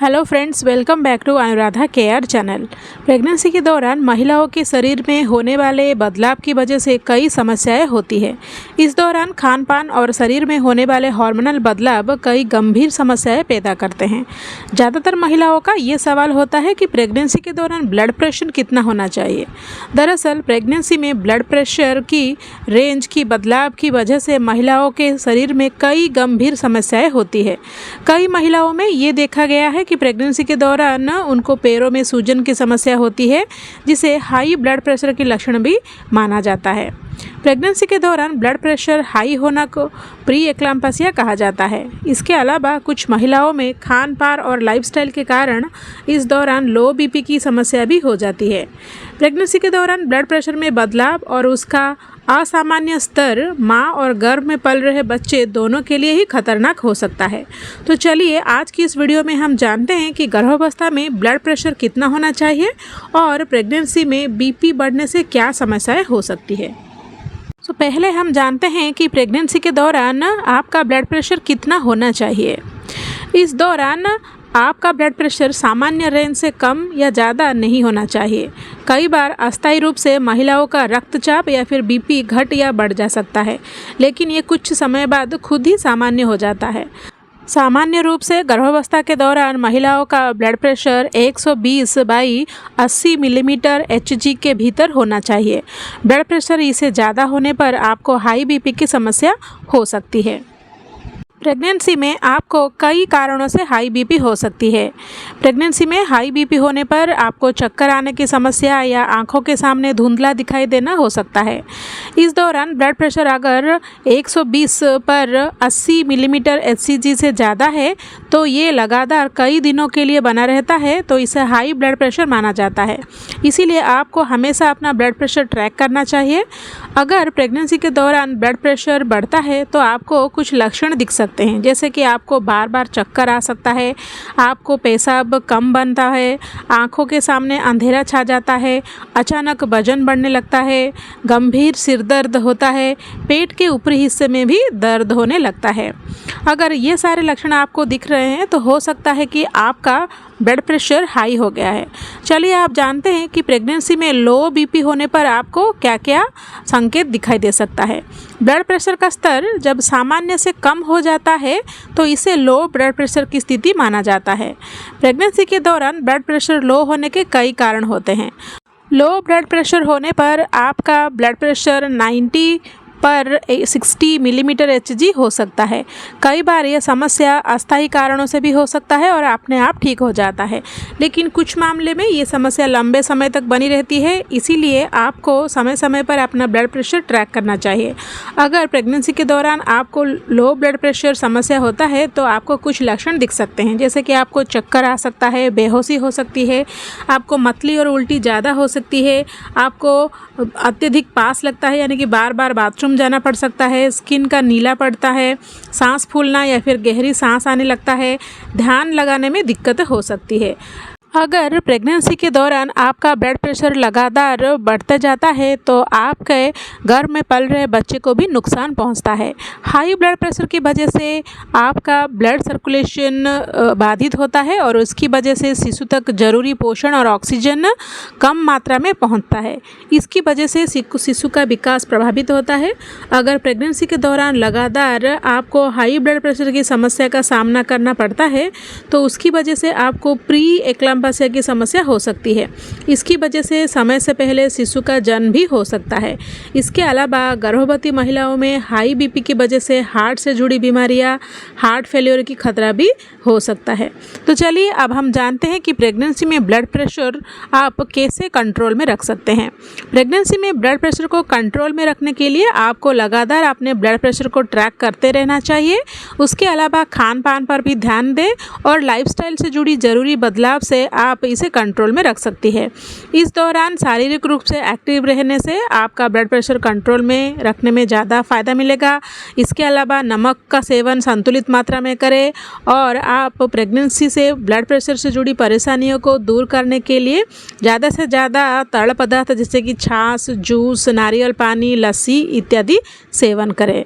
Hello friends, welcome back to Anuradha care channel. Pregnancy के दौरान महिलाओं के शरीर में होने वाले बदलाव की वजह से कई समस्याएं होती है। इस दौरान खान पान और शरीर में होने वाले हार्मोनल बदलाव कई गंभीर समस्याएं पैदा करते हैं। ज़्यादातर महिलाओं का ये सवाल होता है कि प्रेगनेंसी के दौरान ब्लड प्रेशर कितना होना चाहिए। दरअसल प्रेगनेंसी में ब्लड प्रेशर की रेंज की बदलाव की वजह से महिलाओं के शरीर में कई गंभीर समस्याएँ होती है। कई महिलाओं में ये देखा गया है कि प्रेगनेंसी के दौरान उनको पैरों में सूजन की समस्या होती है, जिसे हाई ब्लड प्रेशर के लक्षण भी माना जाता है। प्रेगनेंसी के दौरान ब्लड प्रेशर हाई होना को प्री एक्लाम्पसिया कहा जाता है। इसके अलावा कुछ महिलाओं में खान पान और लाइफस्टाइल के कारण इस दौरान लो बीपी की समस्या भी हो जाती है। प्रेगनेंसी के दौरान ब्लड प्रेशर में बदलाव और उसका असामान्य स्तर माँ और गर्भ में पल रहे बच्चे दोनों के लिए ही खतरनाक हो सकता है। तो चलिए आज की इस वीडियो में हम जानते हैं कि गर्भावस्था में ब्लड प्रेशर कितना होना चाहिए और प्रेगनेंसी में बीपी बढ़ने से क्या समस्याएं हो सकती है। तो पहले हम जानते हैं कि प्रेगनेंसी के दौरान आपका ब्लड प्रेशर कितना होना चाहिए। इस दौरान आपका ब्लड प्रेशर सामान्य रेंज से कम या ज़्यादा नहीं होना चाहिए। कई बार अस्थायी रूप से महिलाओं का रक्तचाप या फिर बीपी घट या बढ़ जा सकता है, लेकिन ये कुछ समय बाद खुद ही सामान्य हो जाता है। सामान्य रूप से गर्भावस्था के दौरान महिलाओं का ब्लड प्रेशर 120/80 मिलीमीटर HG के भीतर होना चाहिए। ब्लड प्रेशर इससे ज़्यादा होने पर आपको हाई बीपी की समस्या हो सकती है। प्रेगनेंसी में आपको कई कारणों से हाई बीपी हो सकती है। प्रेगनेंसी में हाई बीपी होने पर आपको चक्कर आने की समस्या या आंखों के सामने धुंधला दिखाई देना हो सकता है। इस दौरान ब्लड प्रेशर अगर 120/80 मिलीमीटर HCG से ज़्यादा है तो ये लगातार कई दिनों के लिए बना रहता है, तो इसे हाई ब्लड प्रेशर माना जाता है। इसीलिए आपको हमेशा अपना ब्लड प्रेशर ट्रैक करना चाहिए। अगर प्रेगनेंसी के दौरान ब्लड प्रेशर बढ़ता है तो आपको कुछ लक्षण दिख सकते हैं, जैसे कि आपको बार बार चक्कर आ सकता है, आपको पेशाब कम बनता है, आंखों के सामने अंधेरा छा जाता है, अचानक वजन बढ़ने लगता है, गंभीर सिर दर्द होता है, पेट के ऊपरी हिस्से में भी दर्द होने लगता है। अगर ये सारे लक्षण आपको दिख रहे हैं तो हो सकता है कि आपका ब्लड प्रेशर हाई हो गया है। चलिए आप जानते हैं कि प्रेगनेंसी में लो बीपी होने पर आपको क्या क्या संकेत दिखाई दे सकता है। ब्लड प्रेशर का स्तर जब सामान्य से कम हो जाता है तो इसे लो ब्लड प्रेशर की स्थिति माना जाता है। प्रेगनेंसी के दौरान ब्लड प्रेशर लो होने के कई कारण होते हैं। लो ब्लड प्रेशर होने पर आपका ब्लड प्रेशर 90/60 मिलीमीटर HG हो सकता है। कई बार यह समस्या अस्थायी कारणों से भी हो सकता है और अपने आप ठीक हो जाता है, लेकिन कुछ मामले में ये समस्या लंबे समय तक बनी रहती है। इसीलिए आपको समय समय पर अपना ब्लड प्रेशर ट्रैक करना चाहिए। अगर प्रेगनेंसी के दौरान आपको लो ब्लड प्रेशर समस्या होता है तो आपको कुछ लक्षण दिख सकते हैं, जैसे कि आपको चक्कर आ सकता है, बेहोशी हो सकती है, आपको मतली और उल्टी ज़्यादा हो सकती है, आपको अत्यधिक पास लगता है यानी कि बार बार बाथरूम जाना पड़ सकता है, स्किन का नीला पड़ता है, सांस फूलना या फिर गहरी सांस आने लगता है, ध्यान लगाने में दिक्कत हो सकती है। अगर प्रेगनेंसी के दौरान आपका ब्लड प्रेशर लगातार बढ़ता जाता है तो आपके गर्भ में पल रहे बच्चे को भी नुकसान पहुंचता है। हाई ब्लड प्रेशर की वजह से आपका ब्लड सर्कुलेशन बाधित होता है और उसकी वजह से शिशु तक जरूरी पोषण और ऑक्सीजन कम मात्रा में पहुंचता है। इसकी वजह से शिशु का विकास प्रभावित होता है। अगर प्रेगनेंसी के दौरान लगातार आपको हाई ब्लड प्रेशर की समस्या का सामना करना पड़ता है तो उसकी वजह से आपको प्री एक्लाम्पसिया की समस्या हो सकती है। इसकी वजह से समय से पहले शिशु का जन्म भी हो सकता है। इसके अलावा गर्भवती महिलाओं में हाई बीपी की वजह से हार्ट से जुड़ी बीमारियां, हार्ट फेलियर की खतरा भी हो सकता है। तो चलिए अब हम जानते हैं कि प्रेगनेंसी में ब्लड प्रेशर आप कैसे कंट्रोल में रख सकते हैं। प्रेगनेंसी में ब्लड प्रेशर को कंट्रोल में रखने के लिए आपको लगातार अपने ब्लड प्रेशर को ट्रैक करते रहना चाहिए। उसके अलावा खान पान पर भी ध्यान दें और लाइफस्टाइल से जुड़ी जरूरी बदलाव से आप इसे कंट्रोल में रख सकती है। इस दौरान शारीरिक रूप से एक्टिव रहने से आपका ब्लड प्रेशर कंट्रोल में रखने में ज़्यादा फ़ायदा मिलेगा। इसके अलावा नमक का सेवन संतुलित मात्रा में करें और आप प्रेगनेंसी से ब्लड प्रेशर से जुड़ी परेशानियों को दूर करने के लिए ज़्यादा से ज़्यादा तरल पदार्थ जैसे कि छाछ, जूस, नारियल पानी, लस्सी इत्यादि सेवन करें।